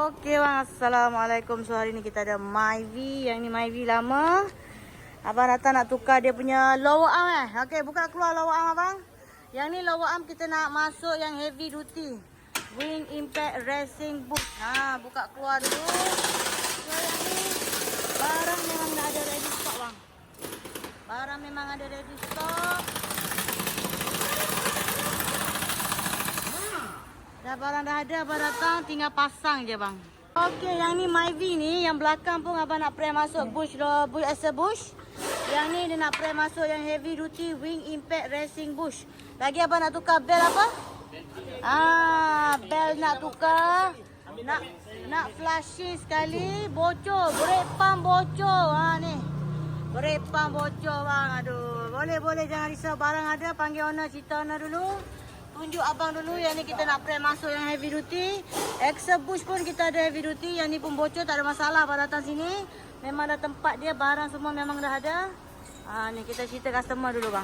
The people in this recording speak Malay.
Okey bang, Assalamualaikum. So hari ni kita ada Myvi. Yang ni Myvi lama. Abang datang nak tukar dia punya lower arm Okey, buka keluar lower arm abang. Yang ni lower arm kita nak masuk yang heavy duty. Wing Impact Racing Boot. Buka keluar dulu. So yang ni barang memang dah ada ready stock bang. Barang memang ada ready stock. Dah barang dah ada, abang datang tinggal pasang je bang. Okey, yang ni Myvi ni, yang belakang pun abang nak pre masuk bush extra bush. Yang ni dia nak pre masuk yang heavy duty Wing Impact Racing Bush. Lagi abang nak tukar bel apa? Bel nak tukar. Nak flashing sekali, bocor, brake pump bocor. Ni. Brake pump bocor bang. Aduh, boleh jangan risau, barang ada, panggil owner, cerita owner dulu. Tunjuk abang dulu, yang ni kita nak pre masuk yang heavy duty. Extra bush pun kita ada heavy duty. Yang ni pun bocor, tak ada masalah. Abang datang sini, memang dah tempat dia, barang semua memang dah ada. Ni kita cerita customer dulu bang.